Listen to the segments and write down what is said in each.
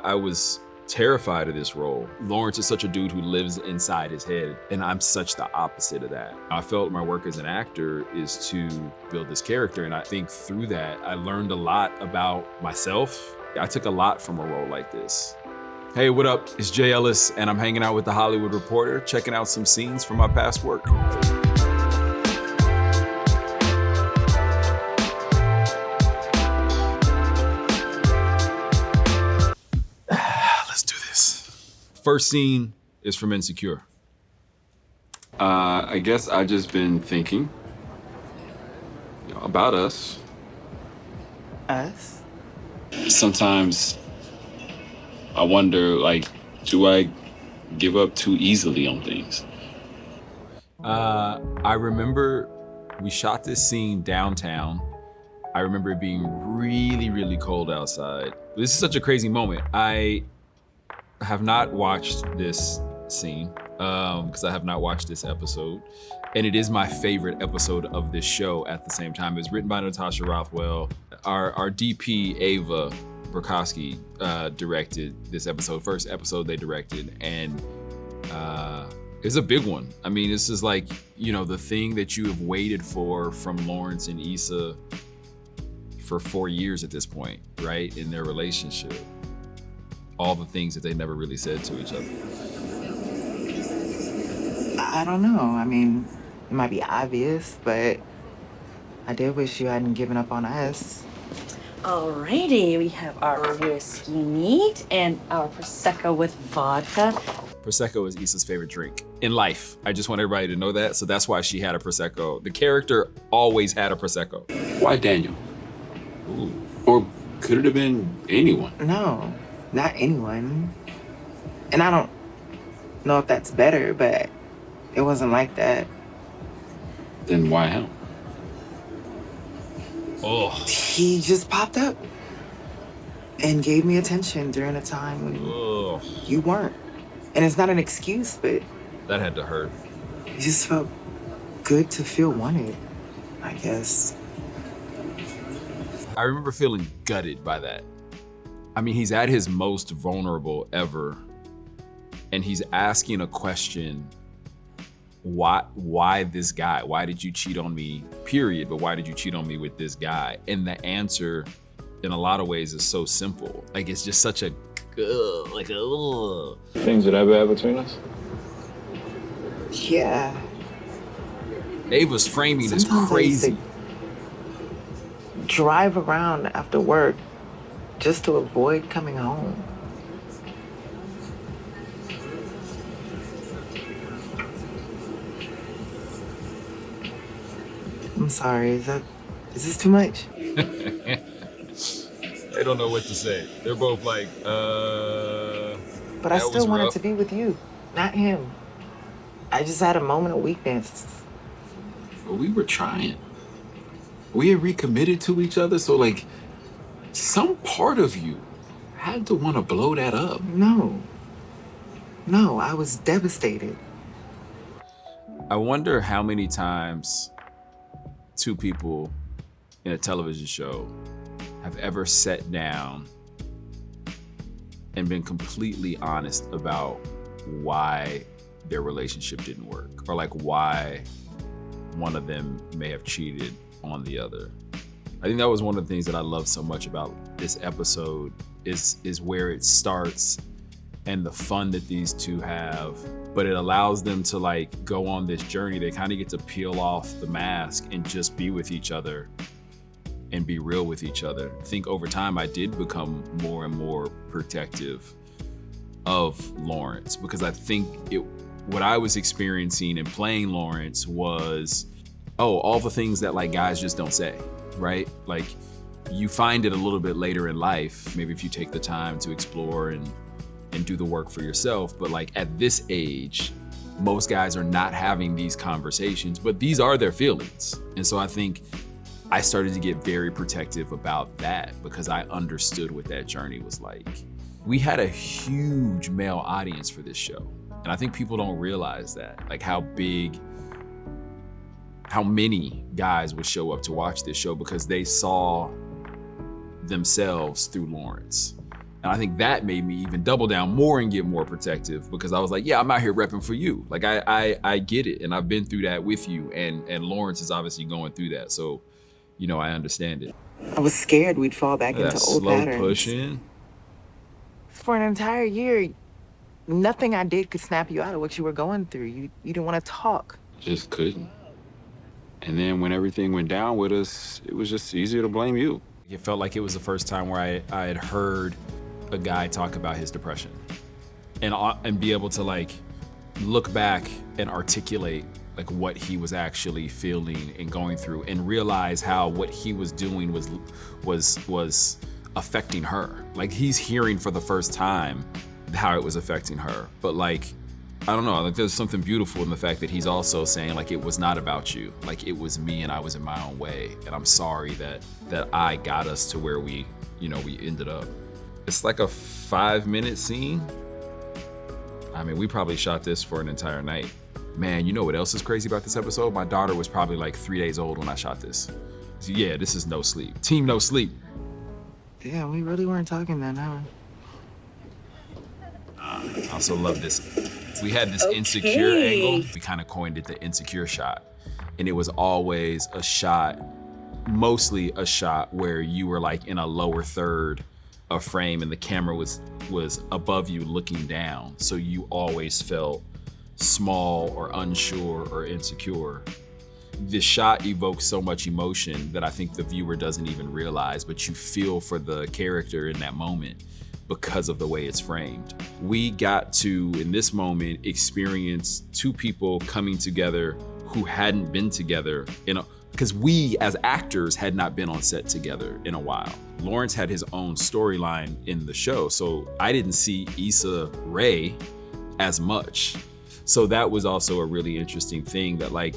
I was terrified of this role. Lawrence is such a dude who lives inside his head, and I'm such the opposite of that. I felt my work as an actor is to build this character, and I think through that, I learned a lot about myself. I took a lot from a role like this. Hey, what up? It's Jay Ellis, and I'm hanging out with The Hollywood Reporter, checking out some scenes from my past work. Let's do this. First scene is from Insecure. I guess I just been thinking, about us. Us? Sometimes I wonder, do I give up too easily on things? I remember we shot this scene downtown. I remember it being really, really cold outside. This is such a crazy moment. I have not watched this scene because I have not watched this episode. And it is my favorite episode of this show at the same time. It was written by Natasha Rothwell. Our DP, Ava Burkowski, directed this episode, first episode they directed. And it's a big one. I mean, this is like, the thing that you have waited for from Lawrence and Issa for 4 years at this point, right? In their relationship. All the things that they never really said to each other. I don't know. I mean, it might be obvious, but I did wish you hadn't given up on us. Alrighty, we have our whiskey neat and our Prosecco with vodka. Prosecco is Issa's favorite drink in life. I just want everybody to know that. So that's why she had a Prosecco. The character always had a Prosecco. Why Daniel? Ooh. Or could it have been anyone? No, not anyone. And I don't know if that's better, but it wasn't like that. Then why him? Oh. He just popped up and gave me attention during a time when you weren't. And it's not an excuse, but That had to hurt. it just felt good to feel wanted, I guess. I remember feeling gutted by that. I mean, he's at his most vulnerable ever, and he's asking a question. Why this guy? Why did you cheat on me, period? But why did you cheat on me with this guy? And the answer, in a lot of ways, is so simple. Like, it's just such a, Things that ever had between us? Yeah. Ava's framing is Sometimes I used crazy. to drive around after work just to avoid coming home. I'm sorry, is this too much? They don't know what to say. They're both like, But I that was still wanted rough. to be with you, not him. I just had a moment of weakness. Well, we were trying. We had recommitted to each other, so some part of you had to want to blow that up. No, I was devastated. I wonder how many times two people in a television show have ever sat down and been completely honest about why their relationship didn't work, or why one of them may have cheated on the other. I think that was one of the things that I love so much about this episode is where it starts and the fun that these two have, but it allows them to go on this journey. They kind of get to peel off the mask and just be with each other and be real with each other. I think over time I did become more and more protective of Lawrence, because I think what I was experiencing in playing Lawrence was, all the things that guys just don't say, right? You find it a little bit later in life, maybe if you take the time to explore and do the work for yourself. But at this age, most guys are not having these conversations, but these are their feelings. And so I think I started to get very protective about that because I understood what that journey was like. We had a huge male audience for this show. And I think people don't realize that, how many guys would show up to watch this show because they saw themselves through Lawrence. And I think that made me even double down more and get more protective, because I was like, yeah, I'm out here repping for you. Like I get it, and I've been through that with you, and Lawrence is obviously going through that. So, you know, I understand it. I was scared we'd fall back into old slow patterns. pushing. For an entire year, nothing I did could snap you out of what you were going through. You didn't want to talk. Just couldn't. And then when everything went down with us, it was just easier to blame you. It felt like it was the first time where I had heard a guy talk about his depression and be able to like look back and articulate like what he was actually feeling and going through, and realize how what he was doing was affecting her. Like he's hearing for the first time how it was affecting her. But like, I don't know, like there's something beautiful in the fact that he's also saying like, it was not about you. Like it was me, and I was in my own way. And I'm sorry that I got us to where we ended up. It's like a 5-minute scene. I mean, we probably shot this for an entire night. Man, you know what else is crazy about this episode? My daughter was probably like 3 days old when I shot this. So yeah, this is no sleep. Team no sleep. Yeah, we really weren't talking then, huh? I also love this. We had this insecure angle. We kind of coined it the insecure shot. And it was always a shot, mostly a shot where you were like in a lower third of frame and the camera was above you looking down. So you always felt small or unsure or insecure. This shot evokes so much emotion that I think the viewer doesn't even realize, but you feel for the character in that moment because of the way it's framed. We got to, in this moment, experience two people coming together who hadn't been together because we as actors had not been on set together in a while. Lawrence had his own storyline in the show, so I didn't see Issa Rae as much. So that was also a really interesting thing, that like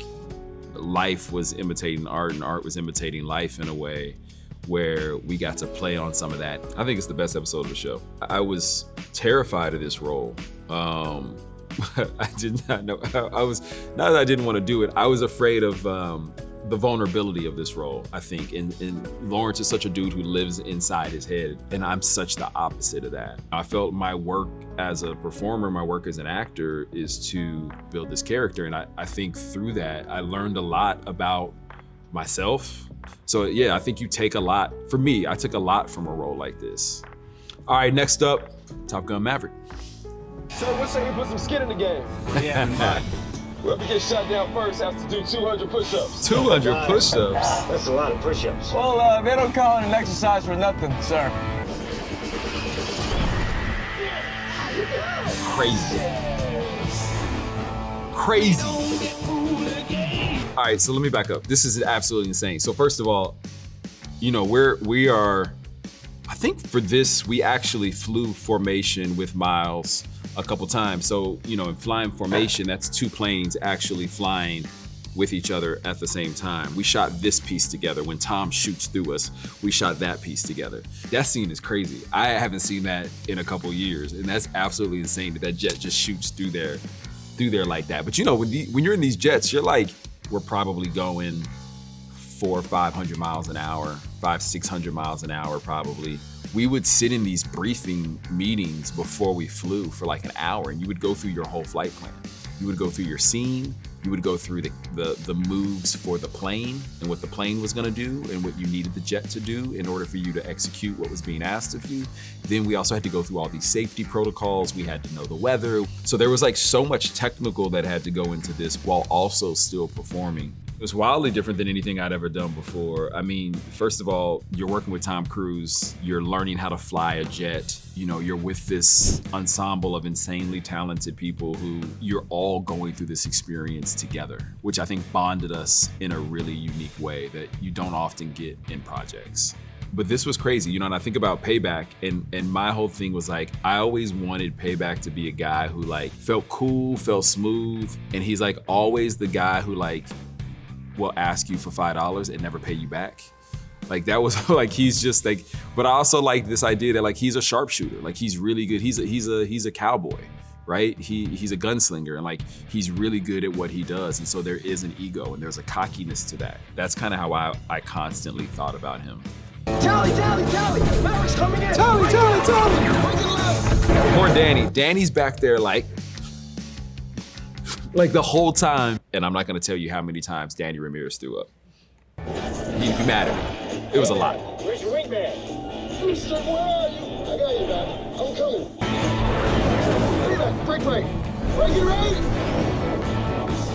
life was imitating art and art was imitating life in a way where we got to play on some of that. I think it's the best episode of the show. I was terrified of this role. I did not know. Not that I didn't want to do it, I was afraid of the vulnerability of this role, I think. And Lawrence is such a dude who lives inside his head, and I'm such the opposite of that. I felt my work as a performer, my work as an actor is to build this character. And I think through that, I learned a lot about myself. So yeah, I think you take a lot. For me, I took a lot from a role like this. All right, next up, Top Gun Maverick. So what say you put some skin in the game? Yeah, man. Whoever gets shot down first has to do 200 push-ups. 200 push-ups. That's a lot of push-ups. Well, they don't call it an exercise for nothing, sir. Crazy. All right, so let me back up. This is absolutely insane. So first of all, you know, we are, I think for this, we actually flew formation with Miles a couple times. So, you know, in flying formation, that's two planes actually flying with each other at the same time. We shot this piece together. When Tom shoots through us, we shot that piece together. That scene is crazy. I haven't seen that in a couple years, and that's absolutely insane that jet just shoots through there like that. But you know, when you're in these jets, you're like, we're probably going 400 or 500 miles an hour, 500-600 miles an hour probably. We would sit in these briefing meetings before we flew for like an hour, and you would go through your whole flight plan. You would go through your scene, you would go through the moves for the plane and what the plane was gonna do and what you needed the jet to do in order for you to execute what was being asked of you. Then we also had to go through all these safety protocols. We had to know the weather. So there was like so much technical that had to go into this while also still performing. It was wildly different than anything I'd ever done before. I mean, first of all, you're working with Tom Cruise, you're learning how to fly a jet, you know, you're with this ensemble of insanely talented people who you're all going through this experience together, which I think bonded us in a really unique way that you don't often get in projects. But this was crazy, you know, and I think about Payback, and my whole thing was like, I always wanted Payback to be a guy who like felt cool, felt smooth, and he's like always the guy who like will ask you for $5 and never pay you back. Like that was like, he's just like, but I also like this idea that like he's a sharpshooter, like he's really good. He's a cowboy, right? He's a gunslinger, and like he's really good at what he does. And so there is an ego and there's a cockiness to that. That's kind of how I constantly thought about him. Tally! Maverick's coming in! Tally. Poor Danny. Danny's back there like the whole time. And I'm not gonna tell you how many times Danny Ramirez threw up. He'd be mad at me. It was a lot. Where's your wingman? Rooster, where are you? I got you, Doc. I'm coming. Look at that. Break. Get ready.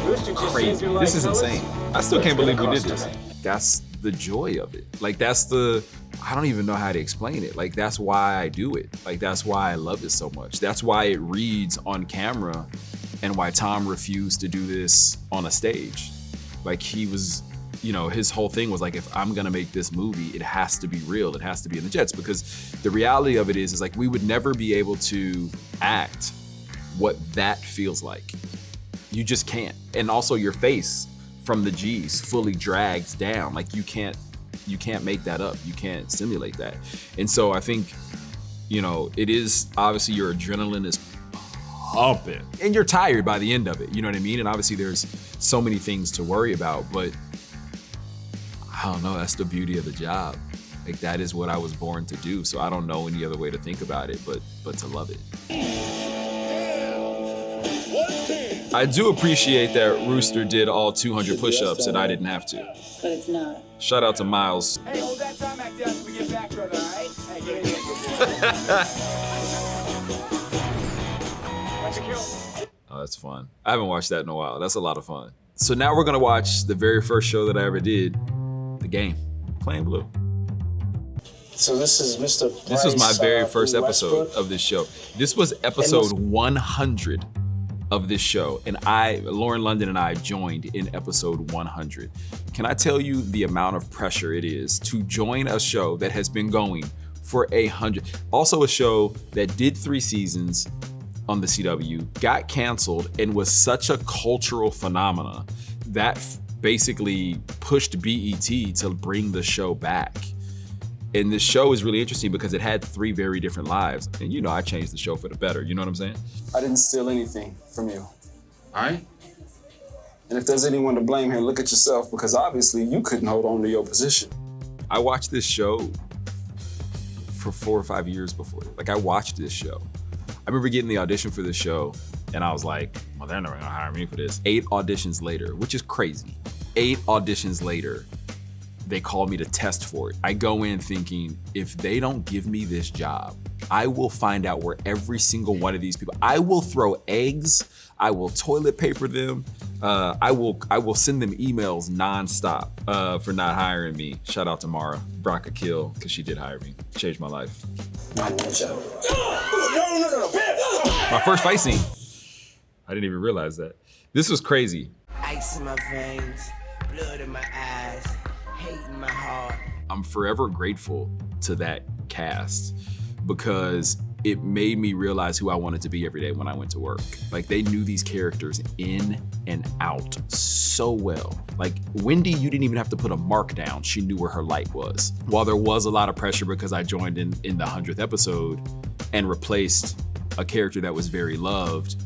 Rooster just saved your life, This is Ellis. insane. I still can't believe we did this. That's the joy of it. Like I don't even know how to explain it. Like that's why I do it. Like that's why I love it so much. That's why it reads on camera and why Tom refused to do this on a stage. Like he was, his whole thing was like, if I'm gonna make this movie, it has to be real. It has to be in the jets, because the reality of it is like we would never be able to act what that feels like. You just can't. And also your face from the G's fully drags down. Like you can't make that up. You can't simulate that. And so I think, it is obviously your adrenaline is pumping and you're tired by the end of it. You know what I mean? And obviously there's so many things to worry about, but I don't know, that's the beauty of the job. Like that is what I was born to do. So I don't know any other way to think about it, but to love it. I do appreciate that Rooster did all 200 push-ups and I didn't have to. But it's not. Shout out to Miles. Hey, hold that time back down till we get back, brother, all right? Hey, get in here. Watch it kill. Oh, that's fun. I haven't watched that in a while. That's a lot of fun. So now we're gonna watch the very first show that I ever did, The Game, Plain Blue. So this is Mr. This was my Bryce, very first episode Westbrook. of this show. This was episode 100 of this show. And Lauren London and I joined in episode 100. Can I tell you the amount of pressure it is to join a show that has been going for 100? Also a show that did 3 seasons on the CW, got canceled, and was such a cultural phenomena that basically pushed BET to bring the show back. And this show is really interesting because it had 3 very different lives. And I changed the show for the better, you know what I'm saying? I didn't steal anything from you. All right? And if there's anyone to blame here, look at yourself, because obviously you couldn't hold on to your position. I watched this show for 4 or 5 years before. Like I watched this show. I remember getting the audition for this show and I was like, well, they're never gonna hire me for this. 8 auditions later, which is crazy. 8 auditions later, they called me to test for it. I go in thinking, if they don't give me this job, I will find out where every single one of these people, I will throw eggs, I will toilet paper them, I will send them emails nonstop for not hiring me. Shout out to Mara, Brock a kill, because she did hire me. Changed my life. No. My first fight scene. I didn't even realize that. This was crazy. Ice in my veins, blood in my eyes, hate in my heart. I'm forever grateful to that cast because it made me realize who I wanted to be every day when I went to work. Like they knew these characters in and out so well. Like Wendy, you didn't even have to put a mark down. She knew where her light was. While there was a lot of pressure because I joined in the 100th episode and replaced a character that was very loved,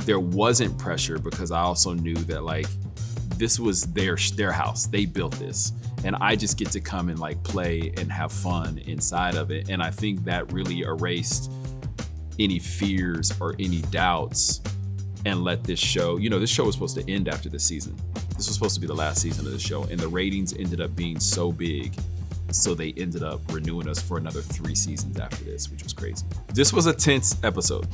there wasn't pressure because I also knew that like this was their house. They built this. And I just get to come and like play and have fun inside of it. And I think that really erased any fears or any doubts and let this show, this show was supposed to end after this season. This was supposed to be the last season of the show. And the ratings ended up being so big. So they ended up renewing us for another 3 seasons after this, which was crazy. This was a tense episode,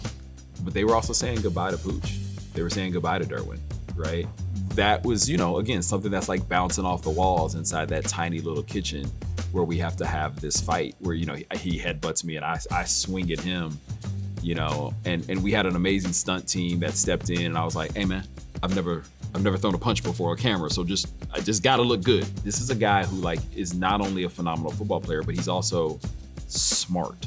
but they were also saying goodbye to Pooch. They were saying goodbye to Derwin, right? That was, again, something that's like bouncing off the walls inside that tiny little kitchen where we have to have this fight where, he headbutts me and I swing at him, and we had an amazing stunt team that stepped in and I was like, hey man, I've never thrown a punch before on camera, so I just gotta look good. This is a guy who like is not only a phenomenal football player, but he's also smart.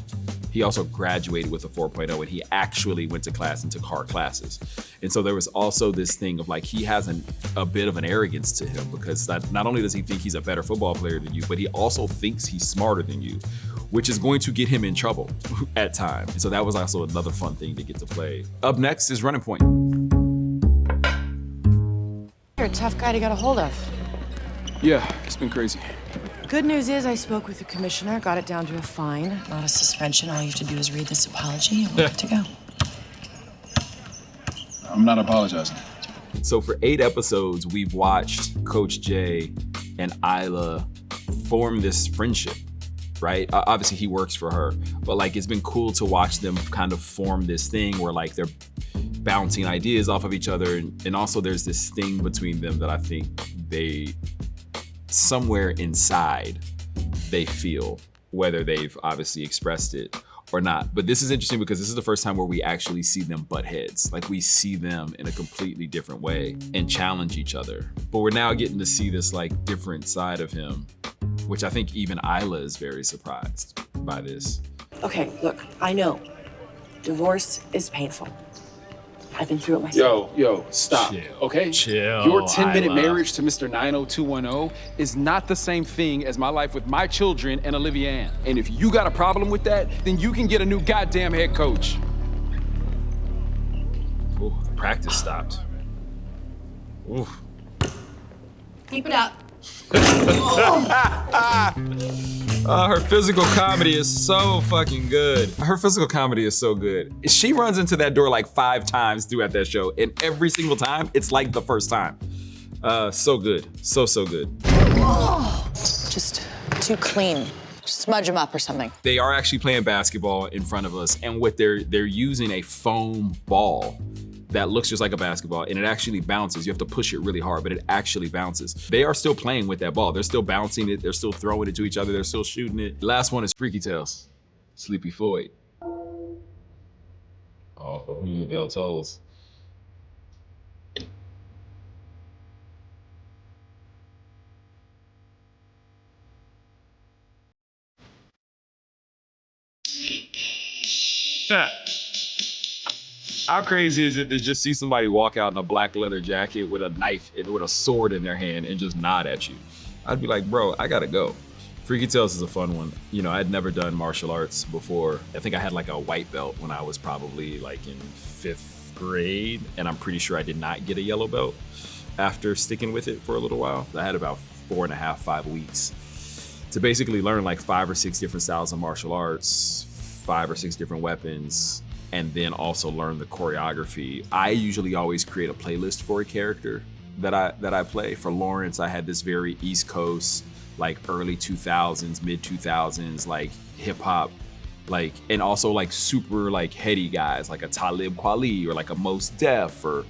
He also graduated with a 4.0 and he actually went to class and took hard classes. And so there was also this thing of like, he has a bit of an arrogance to him because not only does he think he's a better football player than you, but he also thinks he's smarter than you, which is going to get him in trouble at times. And so that was also another fun thing to get to play. Up next is Running Point. You're a tough guy to get a hold of. Yeah, it's been crazy. Good news is I spoke with the commissioner, got it down to a fine, not a suspension. All you have to do is read this apology and we're good to go. I'm not apologizing. So for 8 episodes, we've watched Coach J and Isla form this friendship, right? Obviously he works for her, but like it's been cool to watch them kind of form this thing where like they're bouncing ideas off of each other. And also there's this thing between them that I think they, somewhere inside, they feel, whether they've obviously expressed it or not. But this is interesting because this is the first time where we actually see them butt heads. Like we see them in a completely different way and challenge each other. But we're now getting to see this like different side of him, which I think even Isla is very surprised by this. Okay, look, I know. Divorce is painful. I've been through it myself. Yo, stop, okay? Chill, Your 10-minute Isla. marriage to Mr. 90210 is not the same thing as my life with my children and Olivia Ann. And if you got a problem with that, then you can get a new goddamn head coach. Ooh, the practice stopped. Ooh. Keep it up. Her physical comedy is so fucking good. Her physical comedy is so good. She runs into that door like 5 times throughout that show, and every single time, it's like the first time. So good, so good. Just too clean. Smudge them up or something. They are actually playing basketball in front of us, and what they're using a foam ball that looks just like a basketball, and it actually bounces. You have to push it really hard, but it actually bounces. They are still playing with that ball. They're still bouncing it. They're still throwing it to each other. They're still shooting it. Last one is Freaky Tales, Sleepy Floyd. Oh, Bell Tolls. How crazy is it to just see somebody walk out in a black leather jacket with a knife and with a sword in their hand and just nod at you? I'd be like, bro, I gotta go. Freaky Tales is a fun one. You know, I'd never done martial arts before. I think I had like a white belt when I was probably like in 5th grade, and I'm pretty sure I did not get a yellow belt after sticking with it for a little while. I had about 4.5, 5 weeks to basically learn like 5 or 6 different styles of martial arts, 5 or 6 different weapons, and then also learn the choreography. I usually always create a playlist for a character that I play. For Lawrence, I had this very East Coast, like early 2000s, mid 2000s, like hip hop, like, and also like super like heady guys, like a Talib Kweli or like a Mos Def or,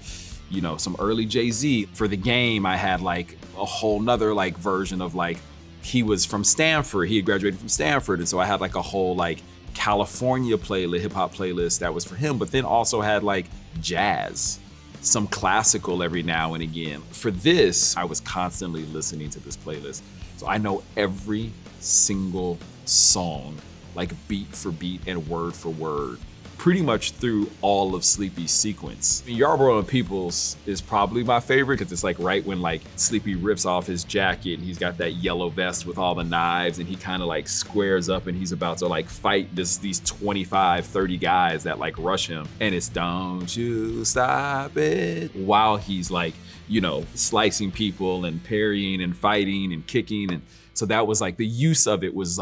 you know, some early Jay-Z. For the game, I had like a whole nother like version of like, he was from Stanford, he had graduated from Stanford. And so I had like a whole like California playlist, hip hop playlist that was for him, but then also had like jazz, some classical every now and again. For this, I was constantly listening to this playlist. So I know every single song, like beat for beat and word for word, pretty much through all of Sleepy's sequence. Yarborough and Peoples is probably my favorite because it's like right when like Sleepy rips off his jacket and he's got that yellow vest with all the knives and he kind of like squares up and he's about to like fight these 25, 30 guys that like rush him. And it's don't you stop it, while he's like, you know, slicing people and parrying and fighting and kicking. And so that was like, the use of it was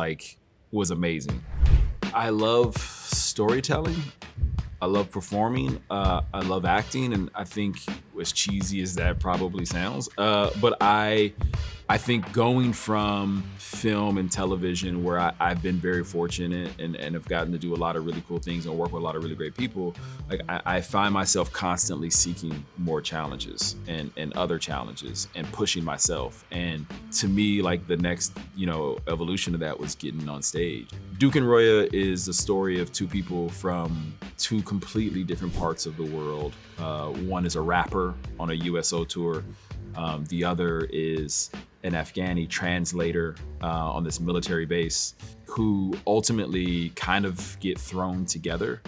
amazing. I love storytelling. I love performing. I love acting, and I think, as cheesy as that probably sounds, but I think going from film and television, where I've been very fortunate and have gotten to do a lot of really cool things and work with a lot of really great people, like I find myself constantly seeking more challenges and other challenges and pushing myself. And to me, like the next, you know, evolution of that was getting on stage. Duke and Roya is a story of 2 people from 2 completely different parts of the world. One is a rapper on a USO tour. The other is an Afghani translator on this military base who ultimately kind of get thrown together.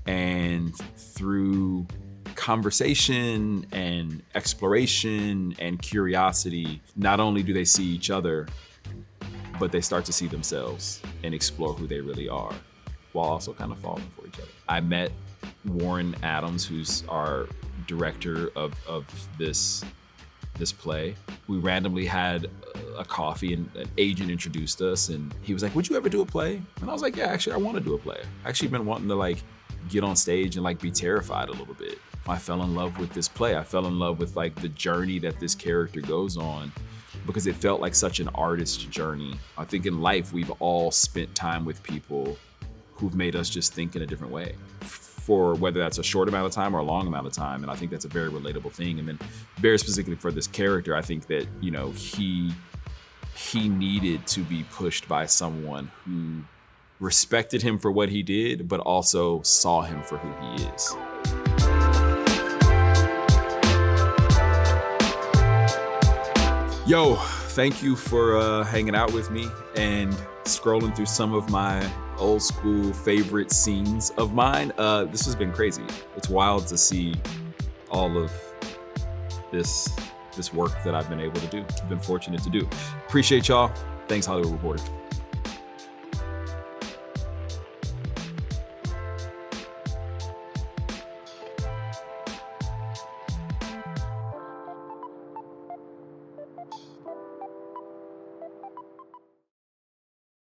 And through conversation and exploration and curiosity, not only do they see each other, but they start to see themselves and explore who they really are, while also kind of falling for each other. I met Warren Adams, who's our director of this this play. We randomly had a coffee and an agent introduced us and he was like, would you ever do a play? And I was like, yeah, actually I want to do a play. I actually been wanting to like get on stage and like be terrified a little bit. I fell in love with this play. I fell in love with like the journey that this character goes on because it felt like such an artist's journey. I think in life, we've all spent time with people who've made us just think in a different way for whether that's a short amount of time or a long amount of time. And I think that's a very relatable thing. And then very specifically for this character, I think that, you know, he needed to be pushed by someone who respected him for what he did, but also saw him for who he is. Yo, thank you for hanging out with me and scrolling through some of my old school favorite scenes of mine. This has been crazy. It's wild to see all of this work that I've been able to do. I've been fortunate to do. Appreciate y'all. Thanks, Hollywood Reporter.